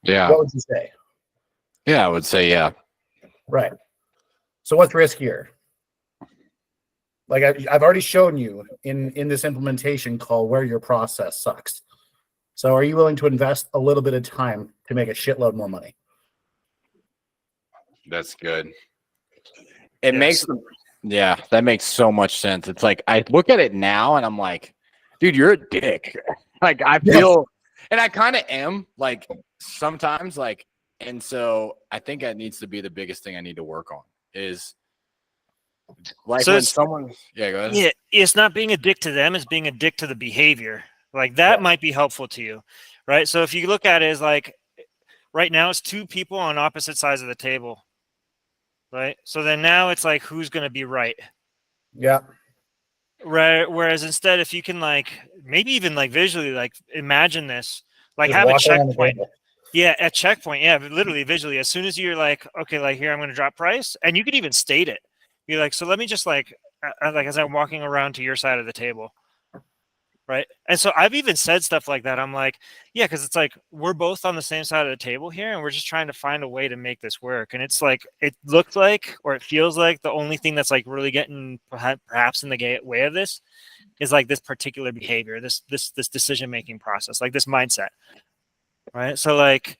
Yeah. What would you say? Yeah, I would say yeah. Right. So what's riskier? Like I've already shown you in this implementation call where your process sucks. So are you willing to invest a little bit of time to make a shitload more money? That's good. It makes that makes so much sense. It's like I look at it now and I'm like, dude, you're a dick. Like I feel and I kind of am like sometimes like, and so I think that needs to be the biggest thing I need to work on is like So when someone go ahead. Yeah, it's not being a dick to them, it's being a dick to the behavior. Like that might be helpful to you, right? So if you look at it as like right now it's two people on opposite sides of the table, right? So then now it's like who's going to be right? Yeah. Right. Whereas instead, if you can like maybe even like visually like imagine this, like Just have a walk around the checkpoint. table. Yeah, a checkpoint. Yeah, but literally visually. As soon as you're like, okay, like here I'm going to drop price, and you could even state it. You're like, so let me just like as I'm walking around to your side of the table, right? And so I've even said stuff like that. I'm like, yeah, because it's like we're both on the same side of the table here, and we're just trying to find a way to make this work. And it's like it looks like, or it feels like, the only thing that's like really getting perhaps in the way of this is like this particular behavior, this decision making process, like this mindset, right? So like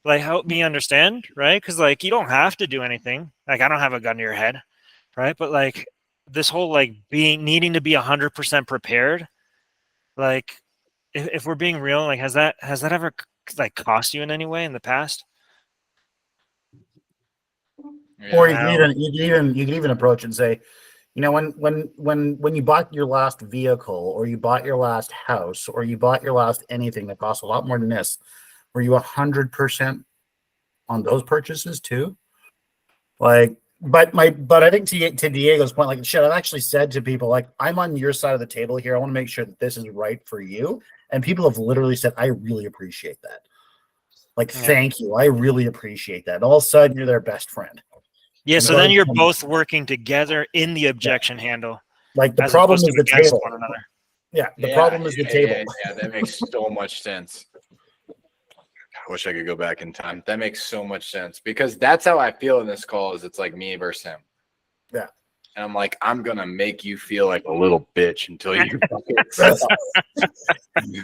help me understand, right? Because like you don't have to do anything. Like I don't have a gun to your head, right? But like this whole like needing to be 100% prepared, like if we're being real, like has that ever like cost you in any way in the past? Yeah. Or you can even approach and say, you know, when you bought your last vehicle or you bought your last house or you bought your last anything that costs a lot more than this, were you 100% on those purchases too? Like, but I think to Diego's point, like shit, I've actually said to people like, I'm on your side of the table here. I want to make sure that this is right for you. And people have literally said, I really appreciate that. Like, thank you. I really appreciate that. And all of a sudden, you're their best friend. Yeah, so then you're both working together in the objection handle. Like the problem is the table. Yeah, the problem is the table. Yeah, that makes so much sense. I wish I could go back in time. That makes so much sense because that's how I feel in this call. Is it's like me versus him. Yeah, and I'm like, I'm gonna make you feel like a little bitch until you.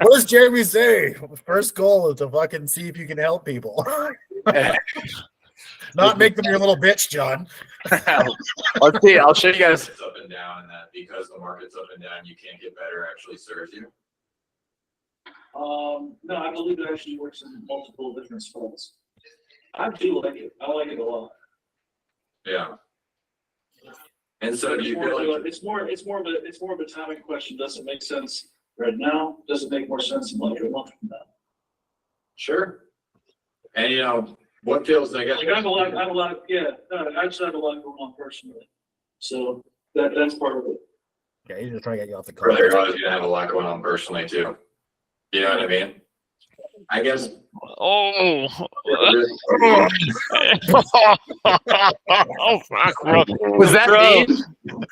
What does Jeremy say? First goal is to fucking see if you can help people. Not make them your little bitch, John. Let's see. I'll show you guys. It's up and down, and that because the market's up and down, you can't get better. Actually serves you. No, I believe it actually works in multiple different spots. I do like it. I like it a lot. Yeah. And so do you feel like it's more of a timing question. Does it make sense right now? Does it make more sense in like a month from now? Sure. And you know what feels like I have a lot. Yeah, I just have a lot going on personally, so that's part of it. Yeah, he's just trying to get you off the call. You're always gonna have a lot going on personally too. You know what I mean? I guess. Oh, fuck, bro. Was that me?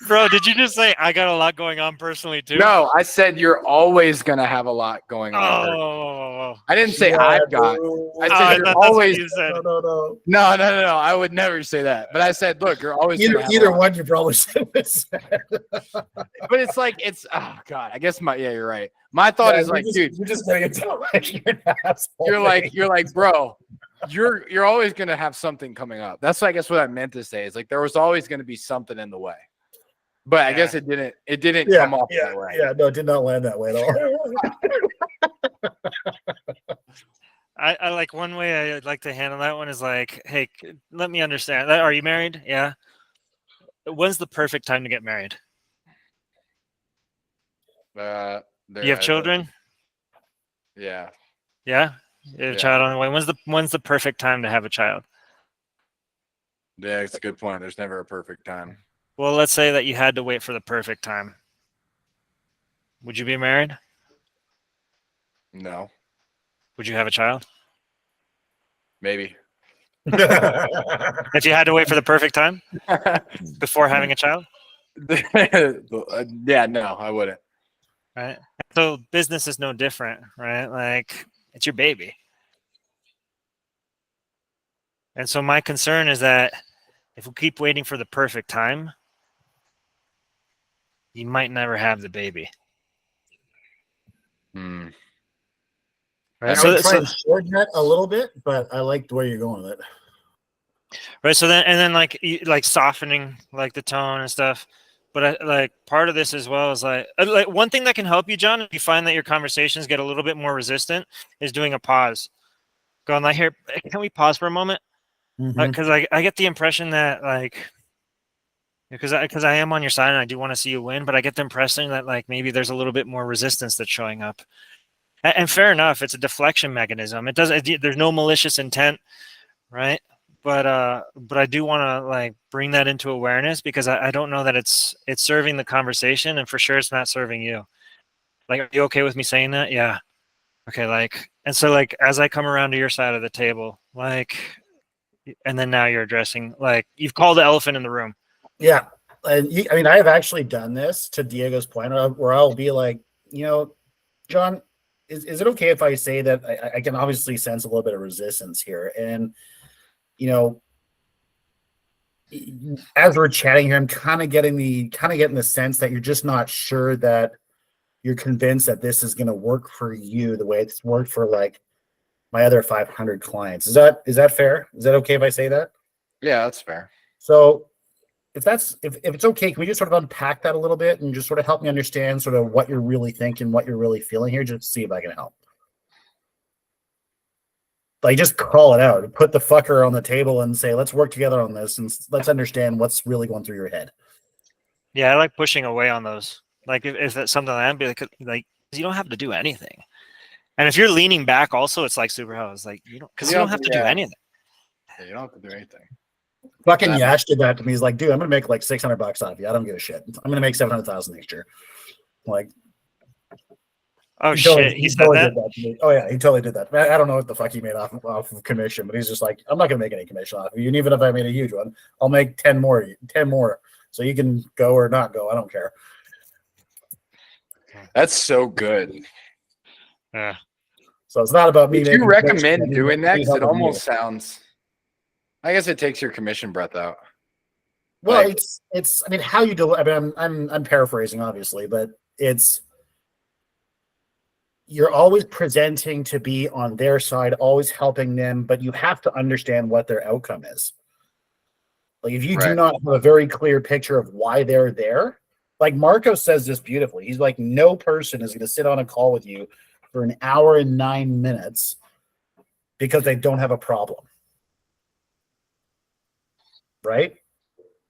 Bro, did you just say I got a lot going on personally too? No, I said you're always gonna have a lot going on. Oh, I didn't say I've got. I said you're always. No. No. I would never say that. But I said, look, you're always. Either one, you probably said this. But it's like oh god. I guess you're right. My thought is like, dude, you're just gonna tell like you're an asshole. You're like, bro, you're always gonna have something coming up. That's I guess what I meant to say is like there was always gonna be something in the way. But I guess it didn't come off that way. Yeah, no, it did not land that way at all. I like one way I'd like to handle that one is like, hey, let me understand. Are you married? Yeah. When's the perfect time to get married? You have children? Yeah. Yeah? You have a child on the way. When's the perfect time to have a child? Yeah, it's a good point. There's never a perfect time. Well, let's say that you had to wait for the perfect time. Would you be married? No. Would you have a child? Maybe. If you had to wait for the perfect time before having a child? Yeah, no, I wouldn't. Right. So business is no different, right? Like it's your baby. And so my concern is that if we keep waiting for the perfect time, you might never have the baby. Hmm. Right. I would try and shorten that a little bit, but I liked where you're going with it. Right. So then, and then like softening like the tone and stuff. But like part of this as well is like one thing that can help you, John, if you find that your conversations get a little bit more resistant, is doing a pause. Going like, here, can we pause for a moment? Because I get the impression that like, because I am on your side and I do want to see you win, but I get the impression that like maybe there's a little bit more resistance that's showing up. And fair enough, it's a deflection mechanism. It doesn't. There's no malicious intent, right? But I do want to like bring that into awareness because I don't know that it's serving the conversation, and for sure it's not serving you. Like, are you okay with me saying that? Yeah. Okay. Like, and so like as I come around to your side of the table, like, and then now you're addressing like you've called the elephant in the room. Yeah, and I mean, I have actually done this to Diego's point, where I'll be like, John, is it okay if I say that I can obviously sense a little bit of resistance here, and as we're chatting here, I'm kind of getting the sense that you're just not sure that you're convinced that this is going to work for you the way it's worked for like my other 500 clients. Is that fair? Is that okay if I say that? Yeah, that's fair. So if it's okay, can we just sort of unpack that a little bit and just sort of help me understand sort of what you're really thinking, what you're really feeling here, just to see if I can help. Like, just call it out, put the fucker on the table and say, let's work together on this and let's understand what's really going through your head. Yeah, I like pushing away on those. Like if that's something I'd be like you don't have to do anything. And if you're leaning back also, it's like super hell. It's like you don't have to do anything. Yeah, you don't have to do anything. Fucking Yash did that to me. He's like, dude, I'm gonna make like $600 off you. I don't give a shit. I'm gonna make 700,000 next year. Like, oh shit, he said that? Did that to me. Oh yeah, he totally did that. I don't know what the fuck he made off of commission, but he's just like, I'm not gonna make any commission off of you. And even if I made a huge one, I'll make 10 more. So you can go or not go. I don't care. That's so good. Yeah. So it's not about me. Would you recommend doing that? Because it helping almost sounds. I guess it takes your commission breath out. Well, Like- it's. I mean, how you do. I mean, I'm paraphrasing, obviously, but it's. You're always presenting to be on their side, always helping them, but you have to understand what their outcome is. Like, if you do Right. not have a very clear picture of why they're there, like Marco says this beautifully. He's like, no person is going to sit on a call with you for an hour and 9 minutes because they don't have a problem. Right?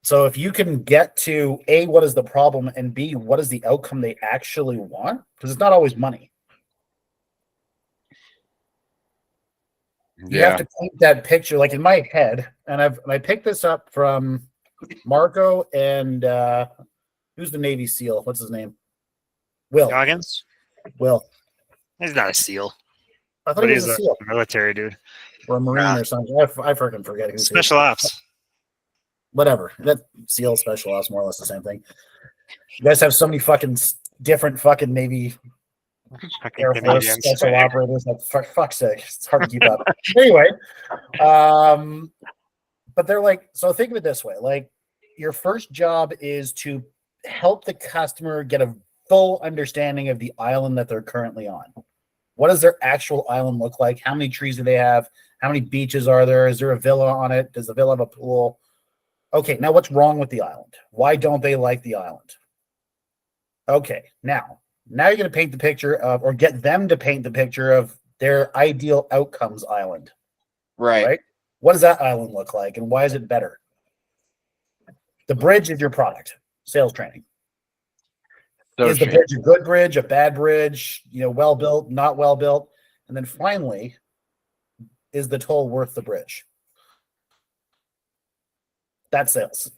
So if you can get to A, what is the problem, and B, what is the outcome they actually want? Because it's not always money. You have to paint that picture, like in my head, and I picked this up from Marco and who's the Navy SEAL? What's his name? Will. Goggins? Will. He's not a SEAL. I thought But he was he's a SEAL a military dude. or a Marine or something. I freaking forget who's Special ops. Whatever. That SEAL special ops, more or less the same thing. You guys have so many fucking different fucking Navy Fucking Air Force Canadians. special operators. Like, for fuck's sake, it's hard to keep up. Anyway, but they're like, so think of it this way: like, your first job is to help the customer get a full understanding of the island that they're currently on. What does their actual island look like? How many trees do they have? How many beaches are there? Is there a villa on it? Does the villa have a pool? Okay, now what's wrong with the island? Why don't they like the island? Okay, now you're going to paint the picture of, or get them to paint the picture of their ideal outcomes island. Right. What does that island look like, and why is it better? The bridge is your product, sales training. So Is the true. bridge a good bridge, a bad bridge, well built, not well built? And then finally, is the toll worth the bridge? That's sales.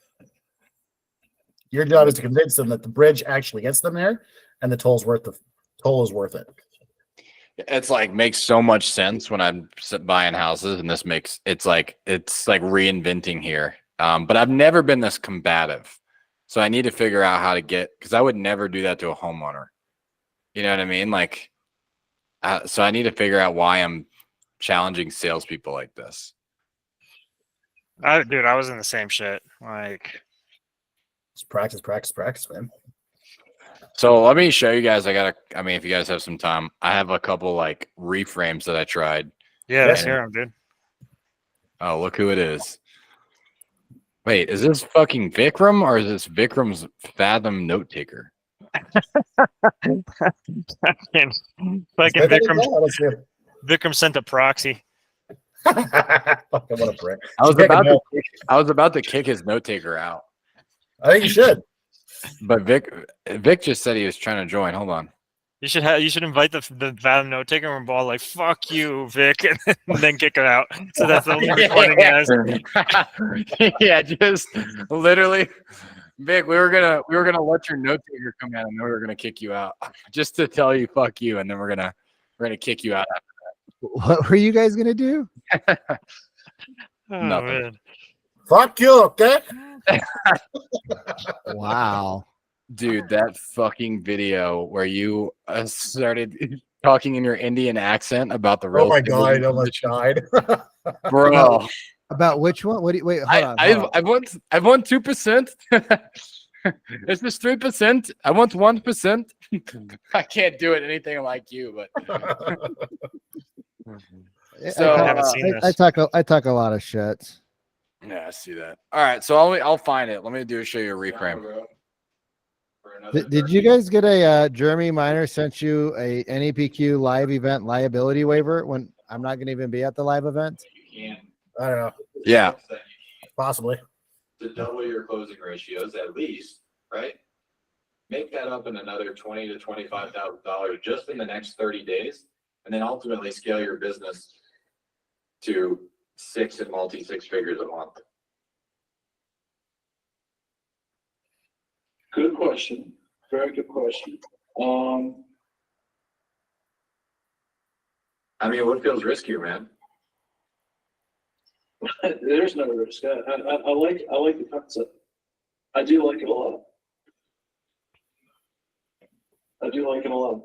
Your job is to convince them that the bridge actually gets them there, and the toll is worth it. It's like makes so much sense when I'm buying houses, and it's like reinventing here. But I've never been this combative, so I need to figure out how to because I would never do that to a homeowner. You know what I mean? Like, so I need to figure out why I'm challenging salespeople like this. Dude, I was in the same shit. Like, Just practice, man. So let me show you guys. I mean, if you guys have some time, I have a couple like reframes that I tried. yeah, let's And- hear him, dude. Oh, look who it is. Wait, is this fucking Vikram or is this Vikram's Fathom note taker? Fucking Vikram sent a proxy. Fucking what a prick. I was Take a about to note. I was about to kick his note taker out, I think you should. but Vic just said he was trying to join. Hold on. You should invite the Vadim note taker and ball like fuck you, Vic, and then kick it out. So that's the only recording he has. Yeah, just literally, Vic. We were gonna let your note taker come out, and then we were gonna kick you out, just to tell you fuck you, and then we're gonna kick you out. What were you guys gonna do? Oh, Nothing. man. Fuck you, okay? Wow. Dude, that fucking video where you started talking in your Indian accent about the Oh my relative god, I almost died. bro. About which one? What do you wait? Hold on. I want 2%. It's just 3%. I want 1%. I can't do it anything like you, but so, I haven't seen I this. talk a lot of shit. yeah, I see that. All right, so I'll find it. Let me show you a reframe. Did you guys get a Jeremy Miner sent you a NEPQ live event liability waiver when I'm not going to even be at the live event? You I don't know. Yeah. Possibly. To double your closing ratios at least, right? Make that up in another $20,000 to $25,000 just in the next 30 days, and then ultimately scale your business to six figures a month. Good question. Very good question. I mean, what feels riskier, man? There's no risk. I like the concept. I do like it a lot. I do like it a lot.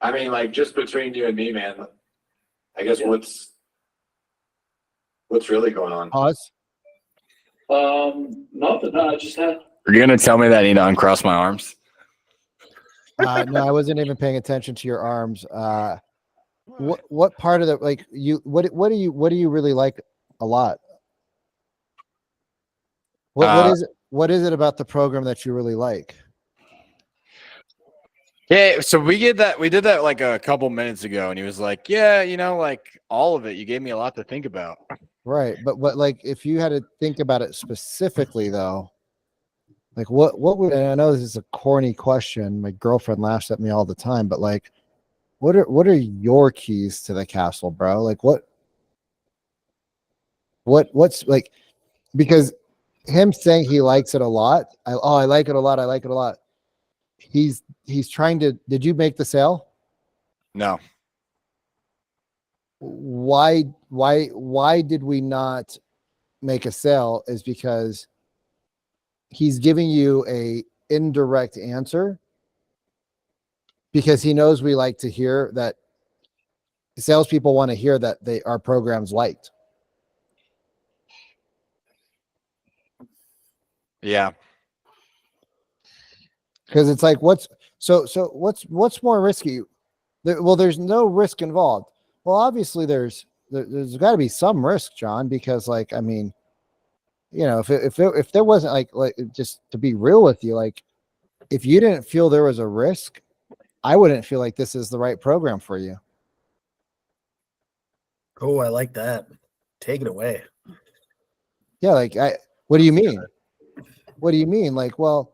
I mean, like just between you and me, man. I guess Yeah. what's really going on? Pause. Nothing. No, I just had. Are you gonna tell me that I need to uncross my arms? No, I wasn't even paying attention to your arms. What part of the like you what do you really like a lot? What is it about the program that you really like? Yeah, so we did that like a couple minutes ago, and he was like, "Yeah, like all of it. You gave me a lot to think about." Right, but like if you had to think about it specifically though, like what would, and I know this is a corny question, my girlfriend laughs at me all the time, but like what are your keys to the castle, bro? Like what's like, because him saying he likes it a lot, I like it a lot. He's trying to, did you make the sale? No. Why did we not make a sale is because he's giving you a indirect answer because he knows we like to hear that. Salespeople want to hear that our program's liked. Yeah. Because it's like, what's more risky? Well, there's no risk involved. Well, obviously there's got to be some risk, John, because like, I mean, if there wasn't like just to be real with you, like if you didn't feel there was a risk, I wouldn't feel like this is the right program for you. Oh, I like that. Take it away. Yeah. Like, what do you mean? What do you mean? Like, well,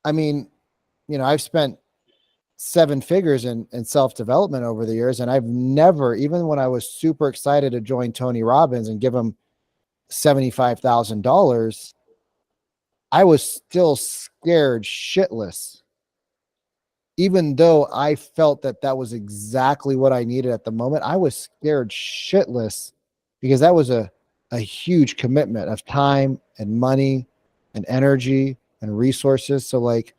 I mean, I've spent 7 figures in self-development over the years. And I've never, even when I was super excited to join Tony Robbins and give him $75,000, I was still scared shitless. Even though I felt that was exactly what I needed at the moment, I was scared shitless because that was a huge commitment of time and money and energy and resources. So like,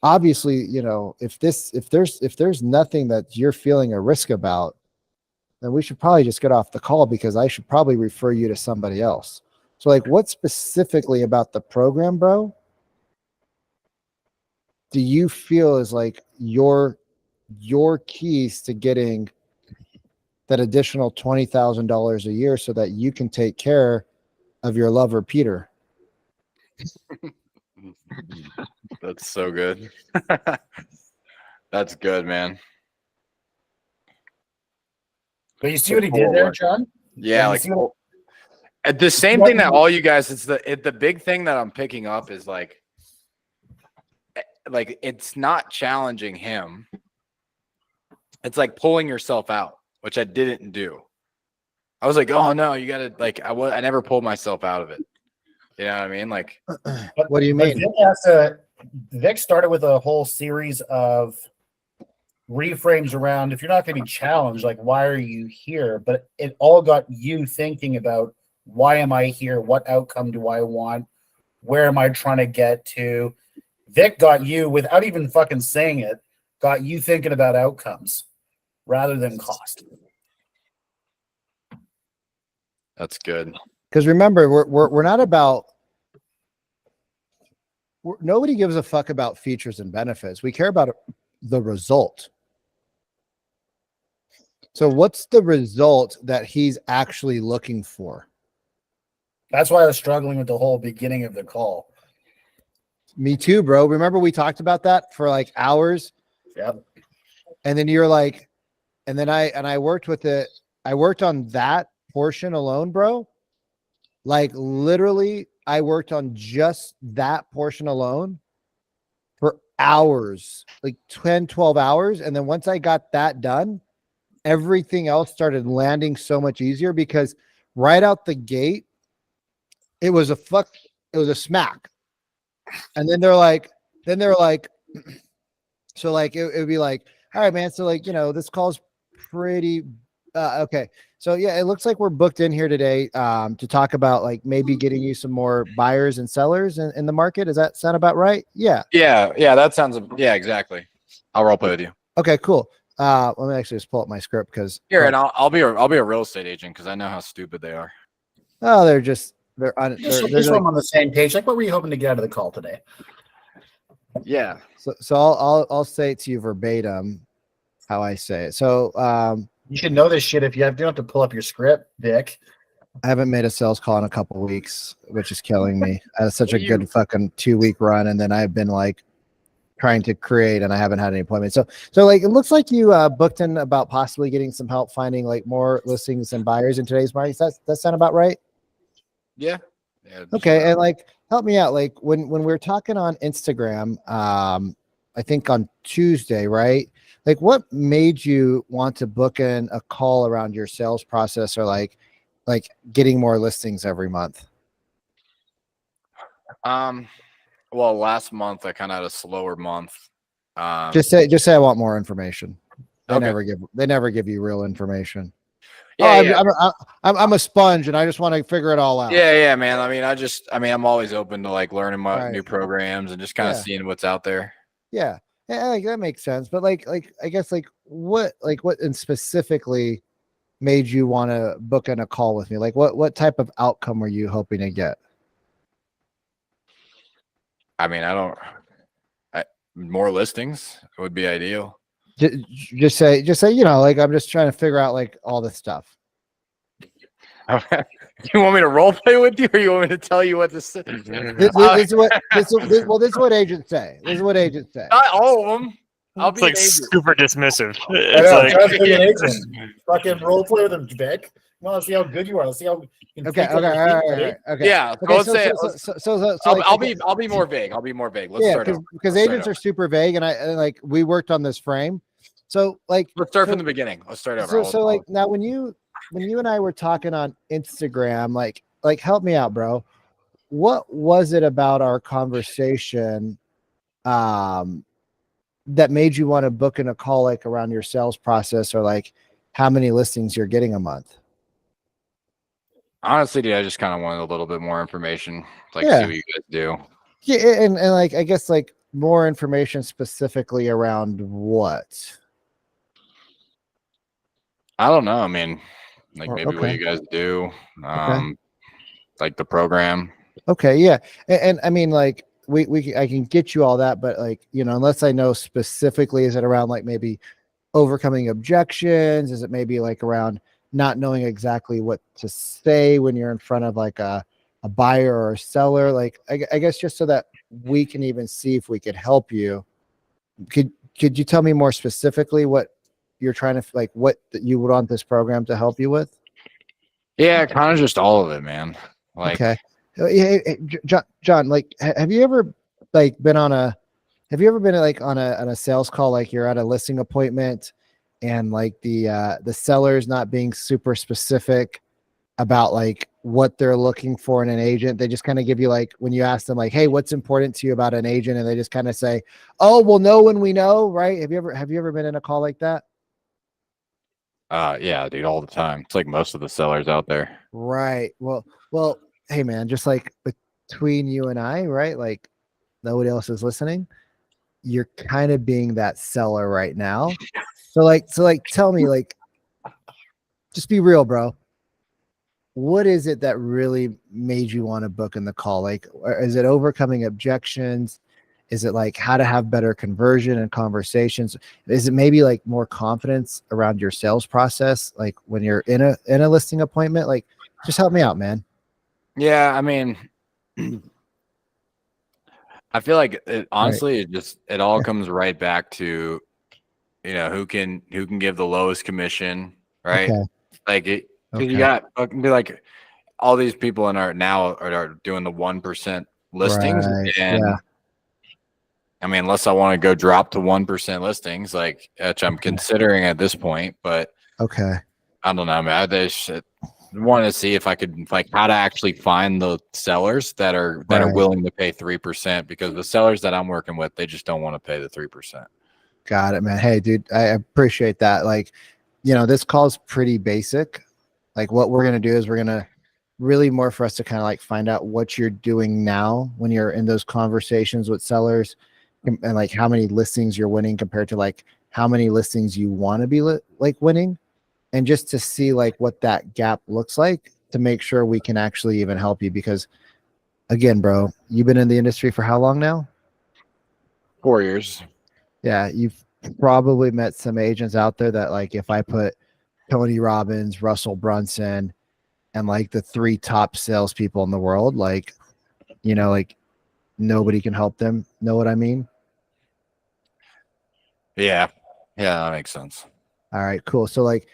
obviously, if there's nothing that you're feeling a risk about, then we should probably just get off the call because I should probably refer you to somebody else. So like, what specifically about the program, bro, do you feel is like your keys to getting that additional $20,000 a year so that you can take care of your lover, Peter? That's so good. That's good, man. But you see what he did there, John? Yeah, you like see what- at the same thing that all you guys, the big thing that I'm picking up is like it's not challenging him. It's like pulling yourself out, which I didn't do. I was like, oh no, you gotta like I never pulled myself out of it. You know what I mean? Like, What do you But mean? Vic started with a whole series of reframes around if you're not going to be challenged, like why are you here? But it all got you thinking about why am I here? What outcome do I want? Where am I trying to get to? Vic got you without even fucking saying it, got you thinking about outcomes rather than cost. that's good. Because remember, we're not about. Nobody gives a fuck about features and benefits. We care about the result. So what's the result that he's actually looking for? That's why I was struggling with the whole beginning of the call. Me too, bro. Remember we talked about that for like hours? Yep. And then you're like, and then I worked with it. I worked on that portion alone, bro. Like literally, I worked on just that portion alone for hours, like 10, 12 hours. And then once I got that done, everything else started landing so much easier because right out the gate, it was a smack. And then they're like, so like, it would be like, all right, man. So like, this call's pretty, okay. So yeah, it looks like we're booked in here today to talk about like maybe getting you some more buyers and sellers in the market. Does that sound about right? Yeah. Yeah, that sounds. Yeah, exactly. I'll role play with you Okay, cool. Let me actually just pull up my script because here, and I'll be a real estate agent because I know how stupid they are. oh, they're just Just they're so like, I'm on the same page. Like, what were you hoping to get out of the call today? Yeah, so I'll say it to you verbatim how I say it. So You should know this shit if you don't have to pull up your script, Vic. I haven't made a sales call in a couple of weeks, which is killing me. I had such a good fucking 2-week run, and then I've been like trying to create, and I haven't had any appointments. So like it looks like you booked in about possibly getting some help finding like more listings and buyers in today's market. Does that sound about right? yeah. Okay, and like help me out. Like when we were talking on Instagram, I think on Tuesday, right? Like what made you want to book in a call around your sales process or like getting more listings every month? Well, last month I kind of had a slower month. Just say I want more information. They Okay. never give you real information. Yeah, I'm a sponge and I just want to figure it all out. yeah, man. I'm always open to like learning Right. new programs and just kind of Yeah. seeing what's out there. Yeah, like that makes sense. But like I guess what and specifically made you want to book in a call with me? Like what type of outcome were you hoping to get? I mean, more listings would be ideal. Just say, like I'm just trying to figure out like all this stuff. You want me to role play with you, or you want me to tell you what to say? This is what agents say. This is what agents say. Not all of them. I'll It's be like an agent. super dismissive. I It's know, like, John's being an agent. Fucking role play with him, Vic. Well, let's see how good you are. Let's see how you can Okay, think on your all feet, right, buddy. okay. Yeah, Okay, let's say. so like, I'll okay. be more vague. I'll be more vague. Let's Yeah, start over. because Let's start agents over. are super vague, and like we worked on this frame. So like Let's start so- from the beginning. Let's start over. So like now when you and I were talking on Instagram, like help me out, bro. What was it about our conversation that made you want to book in a call like around your sales process or like how many listings you're getting a month? honestly, dude, I just kind of wanted a little bit more information, like Yeah. see what you guys do. Yeah, and like I guess like more information specifically around what? I don't know. I mean, like Or- maybe what okay. you guys do, like the program. Okay, yeah, and I mean, like I can get you all that, but like unless I know specifically, is it around like maybe overcoming objections? Is it maybe like around not knowing exactly what to say when you're in front of like a buyer or a seller? Like I guess just so that we can even see if we could help you. Could you tell me more specifically what you're trying to like what you would want this program to help you with? Yeah, kind of just all of it, man. Like, Okay. Yeah, John, like, have you ever like been on a, have you ever been like on a sales call, like you're at a listing appointment and like the seller's not being super specific about like what they're looking for in an agent? They just kind of give you like, when you ask them like, hey, what's important to you about an agent? And they just kind of say, oh, we'll know when we know, right? Have you ever been in a call like that? yeah, dude, all the time. It's like most of the sellers out there. Right. Well, hey man, just like between you and I, right? Like nobody else is listening. You're kind of being that seller right now. So like tell me, like, just be real, bro. What is it that really made you want to book in the call? Like, is it overcoming objections? Is it like how to have better conversion and conversations? Is it maybe like more confidence around your sales process? Like when you're in a listing appointment, like just help me out, man. Yeah, I mean, I feel like Right. honestly, it all comes right back to, who can give the lowest commission, right? Okay. Like it, because you Okay. got fucking be like all these people in our now are doing the 1% listings, Right. and Yeah. I mean, unless I want to go drop to 1% listings, like which I'm Okay. considering at this point, but Okay. I don't know, man. I just want to see if I could like how to actually find the sellers that are Right. willing to pay 3%, because the sellers that I'm working with, they just don't want to pay the 3%. Got it, man. Hey, dude, I appreciate that. Like, this call's pretty basic. Like, what we're gonna do is we're gonna really more for us to kind of like find out what you're doing now when you're in those conversations with sellers, and like how many listings you're winning compared to like how many listings you want to be like winning, and just to see like what that gap looks like to make sure we can actually even help you. Because again, bro, you've been in the industry for how long now? 4 years. Yeah, you've probably met some agents out there that like if I put Tony Robbins, Russell Brunson, and like the three top salespeople in the world, like like nobody can help them. Know what I mean? Yeah, that makes sense. All right, cool. So like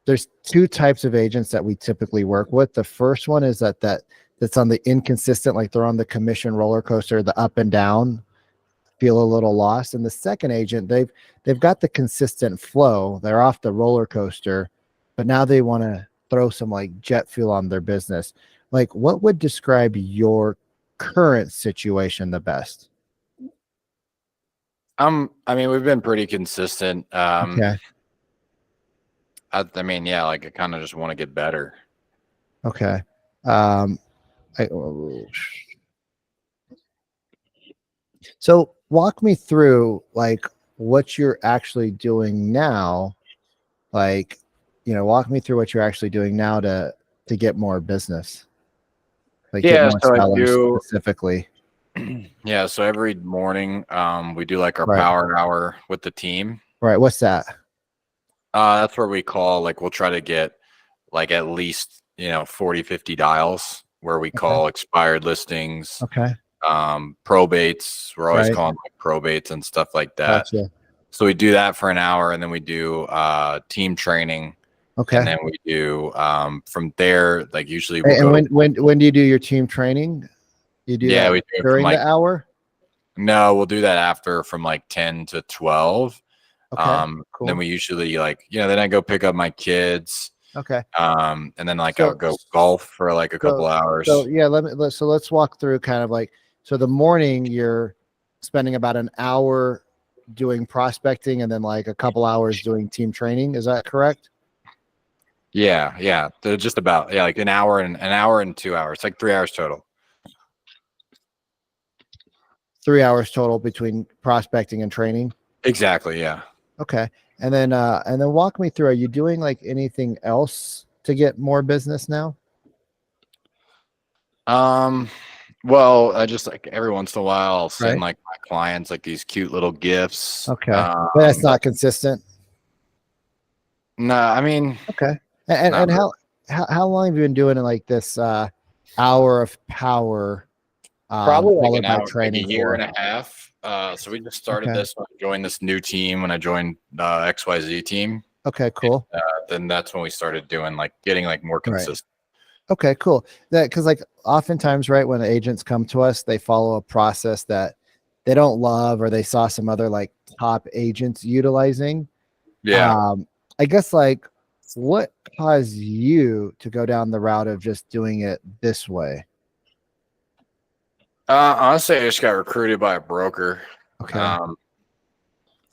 there's two types of agents that we typically work with. The first one is that's on the inconsistent, like they're on the commission roller coaster, the up and down, feel a little lost. And the second agent, they've got the consistent flow. They're off the roller coaster, but now they want to throw some like jet fuel on their business. Like what would describe your current situation the best? I mean, we've been pretty consistent. Okay. I mean, yeah, like I kind of just want to get better. Okay. So walk me through like what you're actually doing now. Like, walk me through what you're actually doing now to get more business. Like get Yeah, more so I sellers do. specifically. Yeah, so every morning, we do like our Right. power hour with the team. Right. What's that? That's where we call, like, we'll try to get like at least 40, 50 dials where we call expired listings, Okay. probates. We're always Right. calling like probates and stuff like that. Gotcha. So we do that for an hour, and then we do team training, Okay. and then we do from there, like usually Hey, we'll and go. when do you do your team training? You do Yeah, that we do it from during like the hour? no, we'll do that after from like 10 to 12. Okay. Cool. Then we usually like, then I go pick up my kids. Okay. And then like I'll So go golf for like a couple hours. So yeah, let's walk through kind of like, so the morning you're spending about an hour doing prospecting and then like a couple hours doing team training. Is that correct? Yeah. They're just about, like an hour and 2 hours, like 3 hours total. 3 hours total between prospecting and training. Exactly. Yeah. Okay. And then walk me through, are you doing like anything else to get more business now? Well, I just like every once in a while I'll send Right. like my clients like these cute little gifts. Okay. But that's not consistent. No, I mean, Okay. And Not how long have you been doing it like this hour of power probably like followed an by hour, like a training year for? and a half. So we just started Okay. this when I joined this new team when I joined XYZ team. Okay, cool. Then that's when we started doing like getting like more Right. consistent. Okay, cool. That because like oftentimes, right, when agents come to us, they follow a process that they don't love or they saw some other like top agents utilizing. Yeah. I guess like what caused you to go down the route of just doing it this way? Honestly, I just got recruited by a broker. Okay.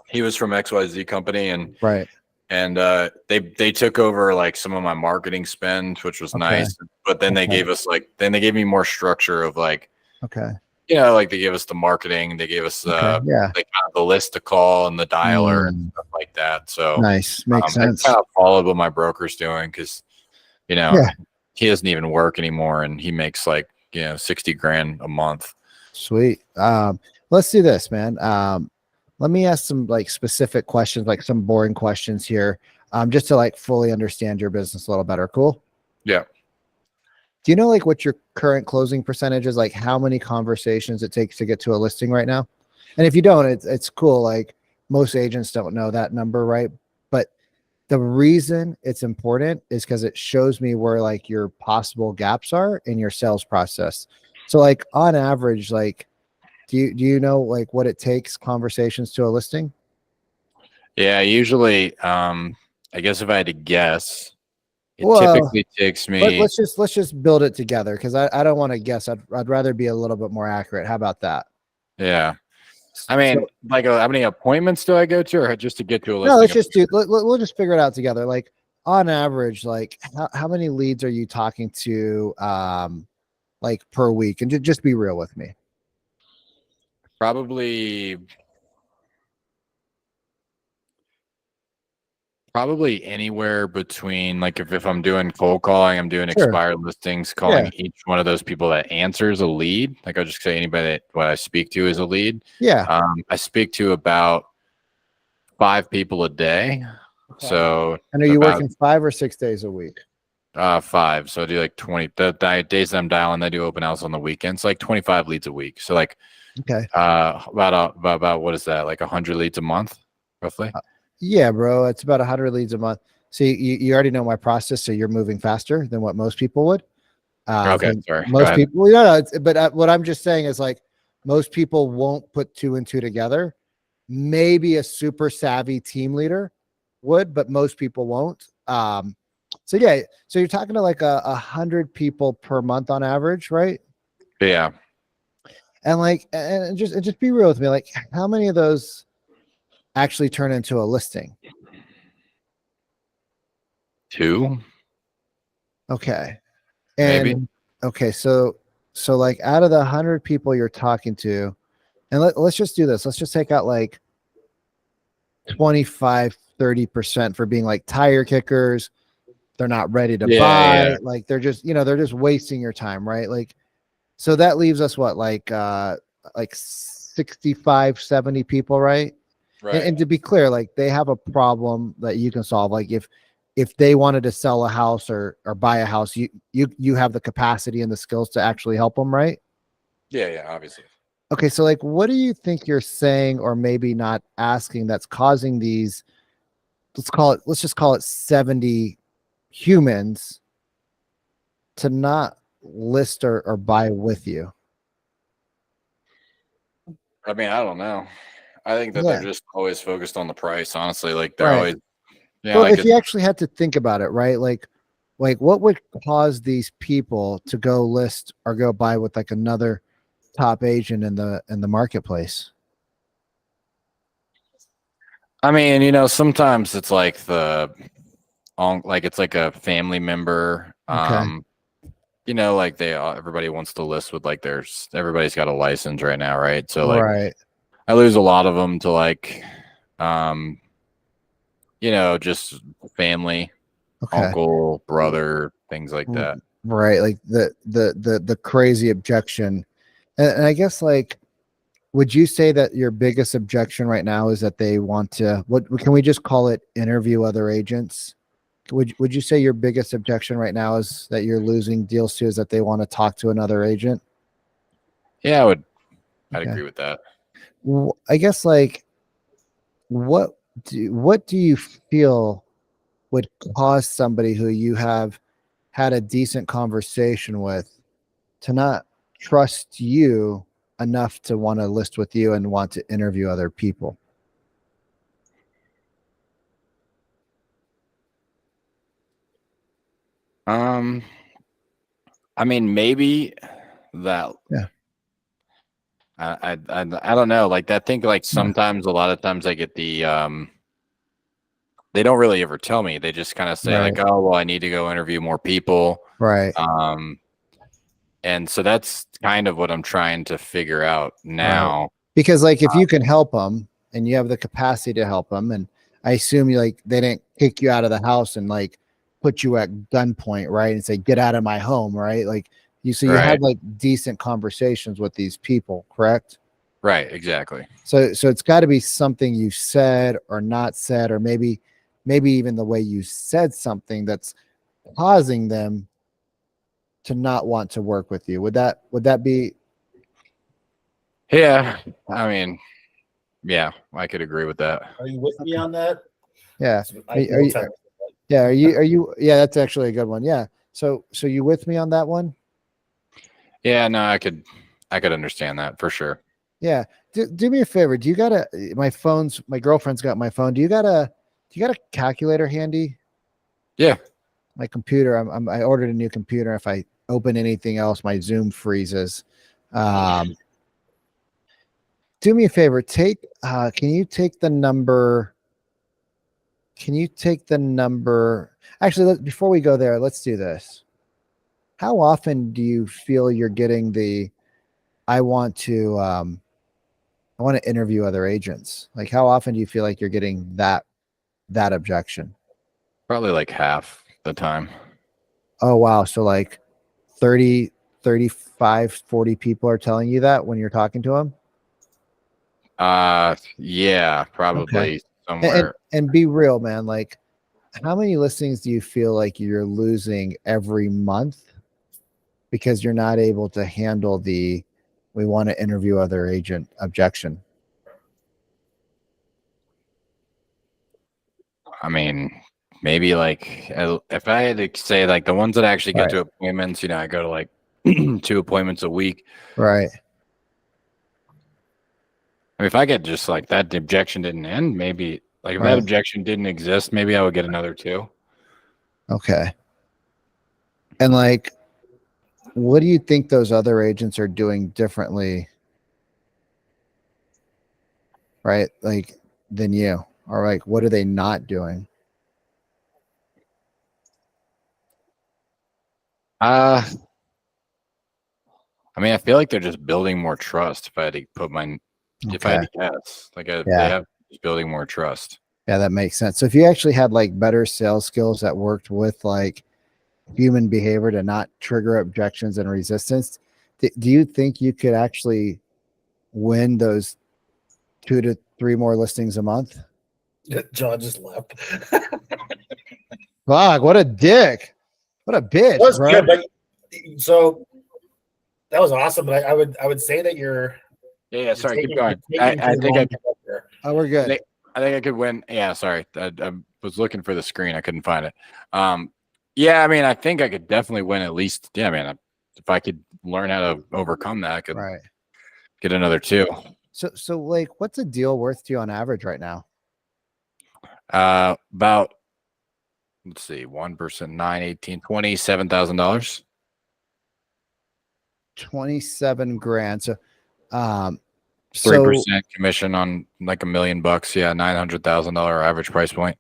He was from XYZ company Right. and they took over like some of my marketing spend, which was Okay. nice. But then they Okay. gave me more structure of like, Okay. like they gave us the marketing, they gave us Okay. Yeah. like kind of the list to call and the dialer and Mm, stuff like that. So nice. Makes I sense. kind of followed what my broker's doing because Yeah. he doesn't even work anymore and he makes like 60 grand a month. Sweet. Let's do this, man. Let me ask some like specific questions, like some boring questions here, just to like fully understand your business a little better. Cool. Yeah. Do you know like what your current closing percentage is? Like how many conversations it takes to get to a listing right now? And if you don't, it's cool. Like most agents don't know that number, right? But the reason it's important is because it shows me where like your possible gaps are in your sales process. So like on average, like do you know like what it takes conversations to a listing? Yeah, usually I guess if I had to guess, it Well, typically takes me let's just build it together because I don't want to guess. I'd rather be a little bit more accurate. How about that? yeah. I mean, like how many appointments do I go to or just to get to a listing? No, let's just do. We'll just figure it out together. Like on average, like how many leads are you talking to, like per week? And just be real with me. Probably anywhere between like if I'm doing cold calling, I'm doing Sure. expired listings, calling Yeah. each one of those people that answers a lead. Like I'll just say anybody that what I speak to is a lead. Yeah. I speak to about 5 people a day. Okay. So And are you about- working 5 or 6 days a week? 5. So I do like 20 the days that I'm dialing, I do open house on the weekends, like 25 leads a week. So like Okay. about what is that? Like 100 leads a month, roughly? Yeah, bro. It's about 100 leads a month. So you already know my process. So you're moving faster than what most people would. Okay, so sorry. Go Most ahead. people, but what I'm just saying is like most people won't put 2 and 2 together. Maybe a super savvy team leader would, but most people won't. So yeah, so you're talking to like 100 people per month on average, right? Yeah. And like, and just be real with me. Like, how many of those actually turn into a listing? 2. Okay. And Maybe. okay, so like out of the 100 people you're talking to, and let's just do this. Let's just take out like 25-30% for being like tire kickers. They're not ready to buy. Yeah. Like they're just, they're just wasting your time, right? Like, so that leaves us what, like 65, 70 people, right? Right. And to be clear, like they have a problem that you can solve. Like if they wanted to sell a house or buy a house, you have the capacity and the skills to actually help them, right? Yeah, obviously. Okay, so like what do you think you're saying or maybe not asking that's causing these, let's just call it 70 humans to not list or buy with you? I mean, I don't know. I think that Yeah. they're just always focused on the price, honestly. Like they're Right. always Well, like if you actually had to think about it, right? Like what would cause these people to go list or go buy with like another top agent in the marketplace? I mean, sometimes it's like it's like a family member. Okay. Like everybody wants to list with like everybody's got a license right now, right? So like Right. I lose a lot of them to like just family, Okay. uncle, brother, things like that. Right. Like the crazy objection. And I guess like, would you say that your biggest objection right now is that they want to, what can we just call it, interview other agents? Would you say your biggest objection right now is that you're losing deals to is that they want to talk to another agent? Yeah, I'd Okay. agree with that. I guess like what do you feel would cause somebody who you have had a decent conversation with to not trust you enough to want to list with you and want to interview other people? I mean, maybe that. Yeah. I don't know. Like I think like sometimes a lot of times I get the they don't really ever tell me. They just kind of say Right. like, oh well, I need to go interview more people. Right. And so that's kind of what I'm trying to figure out now. Because like if you can help them and you have the capacity to help them, and I assume you like they didn't kick you out of the house and like put you at gunpoint, right? And say, get out of my home, right? Like you you Right. had like decent conversations with these people, correct? Right, exactly. So it's got to be something you said or not said, or maybe even the way you said something that's causing them to not want to work with you. Would that be Yeah, I mean, yeah, I could agree with that. Are you with me on that? yeah. I Are you- Yeah, are you yeah, that's actually a good one. Yeah. So you with me on that one? Yeah, no, I could understand that for sure. Yeah. Do me a favor. Do you got my girlfriend's got my phone. Do you got a calculator handy? Yeah. My computer, I ordered a new computer. If I open anything else, my Zoom freezes. Do me a favor. Can you take the number? Actually, before we go there, let's do this. How often do you feel you're getting I want to interview other agents? Like how often do you feel like you're getting that objection? Probably like half the time. Oh, wow. So like 30, 35, 40 people are telling you that when you're talking to them? Yeah, probably And, somewhere. and be real, man. Like how many listings do you feel like you're losing every month because you're not able to handle we want to interview other agent objection? I mean, maybe like if I had to say like the ones that actually get Right. to appointments, I go to like 2 appointments a week. Right. I mean, if I get just like that, the objection didn't end, maybe like if Right. that objection didn't exist, maybe I would get another 2. Okay. And like, what do you think those other agents are doing differently? Right. Like than you, or like, what are they not doing? I mean, I feel like they're just building more trust. If I had to put if I had to guess, like they have just building more trust. Yeah, that makes sense. So if you actually had like better sales skills that worked with like human behavior to not trigger objections and resistance, do you think you could actually win those 2 to 3 more listings a month? John just left. Fuck, what a dick. What a bitch, That was bro. good, but so that was awesome. But I would say that you're Yeah. Sorry, keep taking- going. you're taking I too think long to get there. Oh, we're good. I think I could win. Yeah, sorry. I was looking for the screen. I couldn't find it. Yeah, I mean, I think I could definitely win at least. Yeah, man. If I could learn how to overcome that, I could Right. get another 2. So like, what's a deal worth to you on average right now? About, let's see, 1%, 9, 18, $27,000. 27 grand. So, 3% commission on like $1 million. Yeah, $900,000 average price point.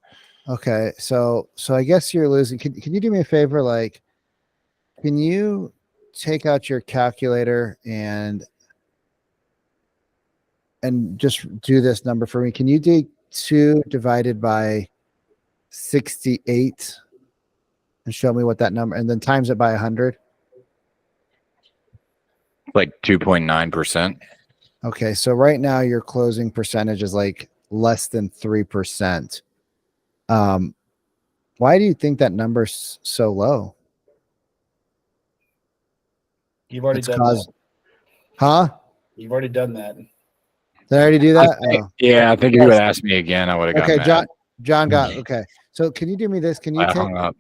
Okay, so I guess you're losing. Can you do me a favor? Like, can you take out your calculator and just do this number for me? Can you do 2 divided by 68 and show me what that number, and then times it by 100. Like 2.9%. Okay, so right now your closing percentage is like less than 3%. Why do you think that number's so low? You've already It's done caused, that. huh? You've already done that. Did I already do that? Oh. Yeah, I think if you would ask me again, I would have gotten Okay, mad. John got okay. So can you do me this? Can you I take hung up.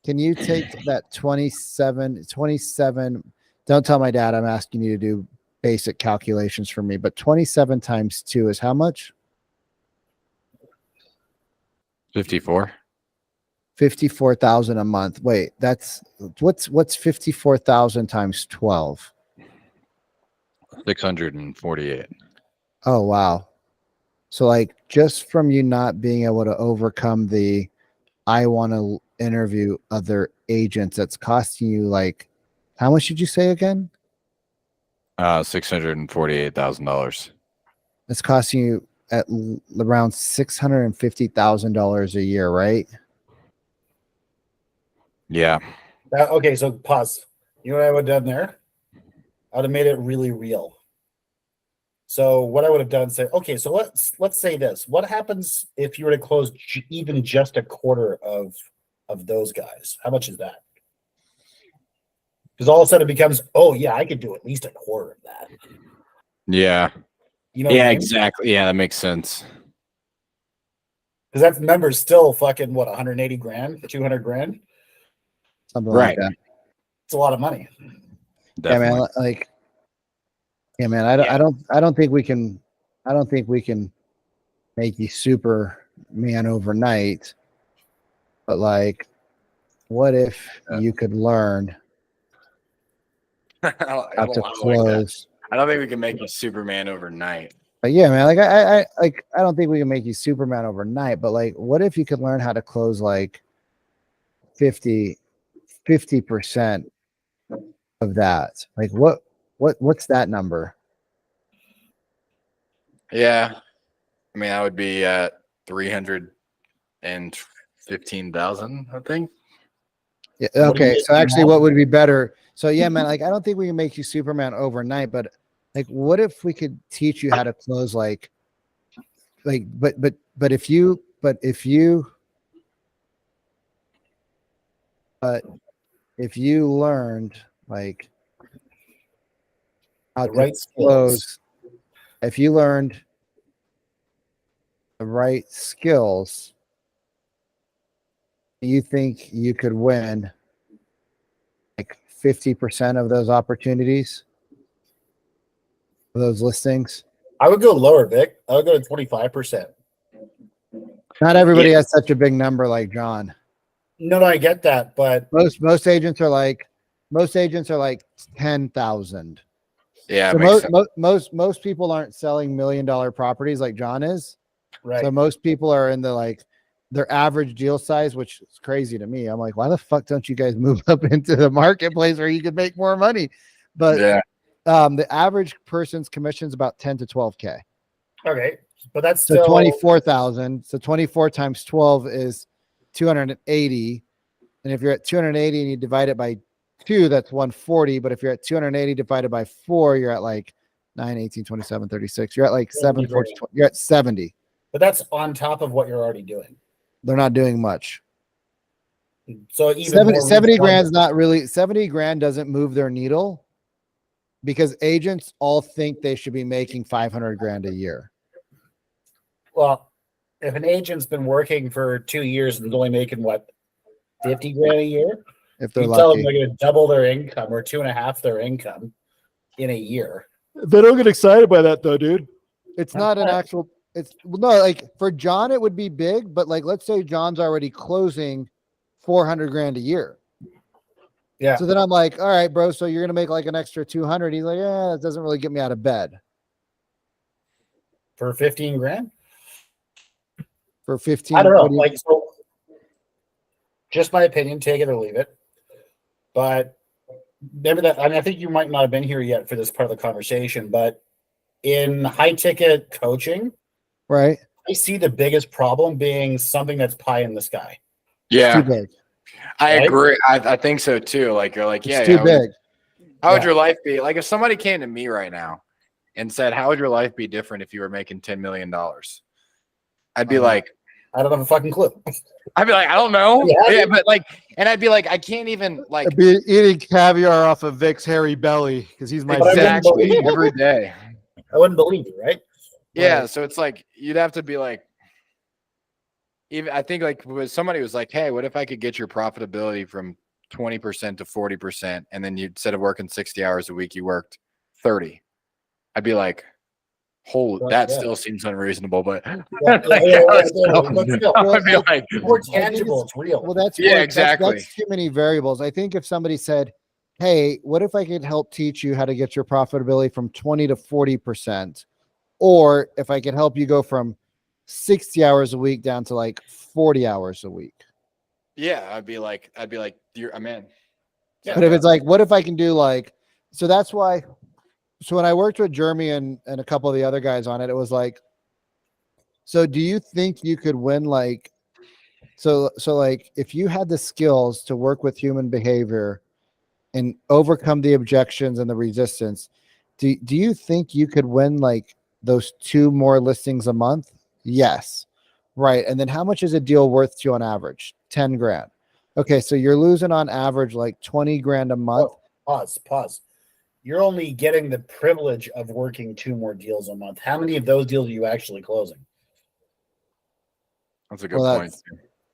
Can you take that 27? Don't tell my dad I'm asking you to do basic calculations for me, but 27 times 2 is how much? 54. 54,000 a month. Wait, that's what's 54,000 times 12? 648. Oh, wow. So like just from you not being able to overcome the I want to interview other agents, that's costing you like how much did you say again? $648,000. It's costing you at around $650,000 a year, right? Yeah. Okay, so pause. You know what I would have done there? I would have made it really real. So what I would have done, say, okay, so let's say this. What happens if you were to close even just a quarter of those guys? How much is that? Because all of a sudden it becomes, oh yeah, I could do at least a quarter of that. Yeah. You know what I Yeah, mean? exactly. Yeah, that makes sense. Because that number's still fucking what, 180 grand, 200 grand? Something Right. like that. It's a lot of money. Definitely. Yeah, man. Like, yeah, man. I don't think we can make you Superman overnight. But like, what if you could learn I how don't to like that. close? I don't think we can make you Superman overnight. But yeah, man. Like, I don't think we can make you Superman overnight. But like, what if you could learn how to close like 50% of that? Like, what's that number? Yeah. I mean, I would be at 315,000, I think. Yeah, What do you okay, get so actually, now? what would be better? So yeah, man, like I don't think we can make you Superman overnight, but like, what if we could teach you how to close like, but if you learned like how The to right skills. close, if you learned the right skills, you think you could win like 50% of those opportunities, those listings? I would go lower, Vic. I would go to 25%. Not everybody has such a big number like John. No, I get that, but Most agents are like 10,000. Yeah, So it makes sense. most people aren't selling $1 million properties like John is. right. So most people are in the like their average deal size, which is crazy to me. I'm like, why the fuck don't you guys move up into the marketplace where you could make more money? But Yeah. the average person's commission is about 10 to 12K. Okay, but that's So still 24,000. So 24 times 12 is 280. And if you're at 280 and you divide it by 2, that's 140. But if you're at 280 divided by 4, you're at like 9, 18, 27, 36. You're at like 7, 40, you're at 70. But that's on top of what you're already doing. They're not doing much. So even 70 grand's not really 70 grand doesn't move their needle because agents all think they should be making 500 grand a year. Well, if an agent's been working for 2 years and is only making what, 50 grand a year, If they're you tell them lucky. they're going to double their income or 2.5 their income in a year. They don't get excited by that though, dude. It's not an actual. It's no, like for John, it would be big, but like let's say John's already closing 400 grand a year. Yeah. So then I'm like, all right, bro. So you're gonna make like an extra 200. He's like, yeah, it doesn't really get me out of bed For 15 grand? for 15. I don't know. what do you- Like, so just my opinion, take it or leave it. But remember that, I mean, I think you might not have been here yet for this part of the conversation, but in high ticket coaching, right? I see the biggest problem being something that's pie in the sky. It's Yeah, too big. I Right? agree. I think so too. Like you're like, It's yeah, too how big. would Yeah. your life be? Like if somebody came to me right now and said, "How would your life be different if you were making $10 million?" I'd be Uh-huh. like, I don't have a fucking clue. I don't know. Yeah. Yeah, but like, and I'd be like, I can't even like I'd be eating caviar off of Vic's hairy belly because he's my But I wouldn't exactly believe it. every day. I wouldn't believe you, right? Yeah, Like, so it's like you'd have to be like, even I think like somebody was like, "Hey, what if I could get your profitability from 20% to 40%, and then you instead of working 60 hours a week, you worked 30?" I'd be like, "Hold, Well, that yeah. still seems unreasonable." But yeah, like, yeah, I well, was yeah, still- but still, I would be Well, like, it's more I think tangible. It's real. Well, that's Yeah, more, exactly. That's too many variables. I think if somebody said, "Hey, what if I could help teach you how to get your profitability from 20 to 40%, or if I could help you go from 60 hours a week down to like 40 hours a week." yeah, I'd be like, I'm in. Yeah. But if it's like, what if I can do like, so that's why. So when I worked with Jeremy and a couple of the other guys on it, it was like, so do you think you could win like, so like if you had the skills to work with human behavior and overcome the objections and the resistance, do you think you could win like those 2 more listings a month? Yes. Right. And then how much is a deal worth to you on average? 10 grand. Okay. So you're losing on average like 20 grand a month. Pause. You're only getting the privilege of working 2 more deals a month. How many of those deals are you actually closing? That's a good Well, point.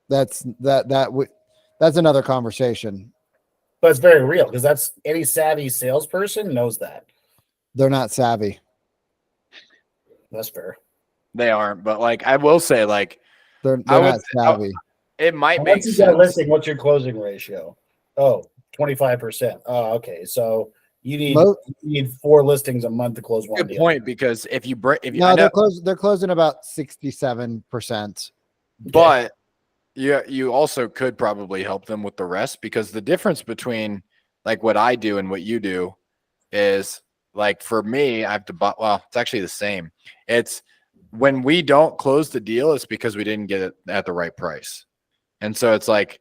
That's that's another conversation. But it's very real because that's any savvy salesperson knows that. They're not savvy. That's fair. They aren't, but like I will say, like They're I not would- savvy. it might And make once you get a sense. listing, what's your closing ratio? Oh, 25%. Oh, okay. So you need 4 listings a month to close one Good deal. point, because if you break, if you, No, I know, they're closing about 67%. but you also could probably help them with the rest, because the difference between like what I do and what you do is like for me, I have to buy. Well, it's actually the same. It's when we don't close the deal, it's because we didn't get it at the right price, and so it's like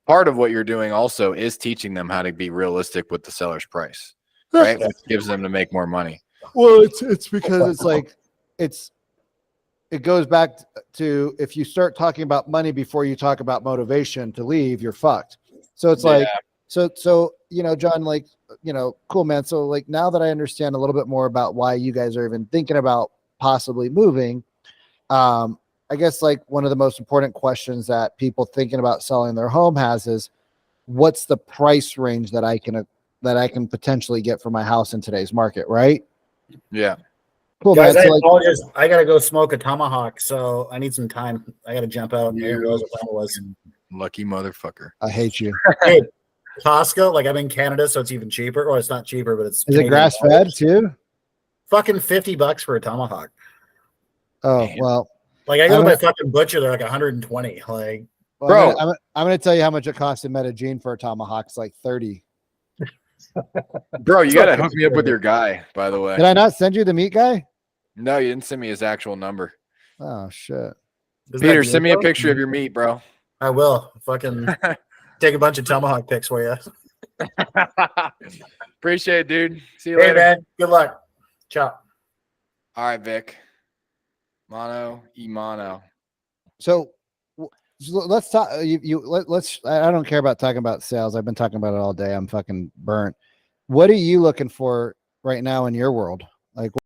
part of what you're doing also is teaching them how to be realistic with the seller's price, right? Which gives them to make more money. Well, it's because it's like it goes back to, if you start talking about money before you talk about motivation to leave, you're fucked. So it's like, so John, like, cool, man. So like now that I understand a little bit more about why you guys are even thinking about possibly moving, I guess like one of the most important questions that people thinking about selling their home has is, what's the price range that I can potentially get for my house in today's market, right? Yeah. Cool, Guys, man. I So like, apologize. I gotta go smoke a tomahawk, so I need some time. I gotta jump out. You- Aaron knows what time it was. Lucky motherfucker. I hate you. Hey, Costco, like I'm in Canada, so it's even cheaper. Or it's not cheaper, but it's Is it Canadian grass fed dollars. too? Fucking $50 for a tomahawk. Oh, Damn. well, Like I go to I'm my fucking butcher, they're like 120. Like Bro. I'm gonna tell you how much it cost in Medellin for a tomahawk. It's like 30. Bro, you gotta hook me up with your guy, by the way. Did I not send you the meat guy? No, you didn't send me his actual number. Oh shit. isn't Peter, that send me a Diego? picture of your meat, bro. I will. Fucking take a bunch of tomahawk pics for you. Appreciate it, dude. See you Hey later. man, good luck. Ciao. All right, Vic. Mono, mono. So let's talk. Let's. I don't care about talking about sales. I've been talking about it all day. I'm fucking burnt. What are you looking for right now in your world? Like,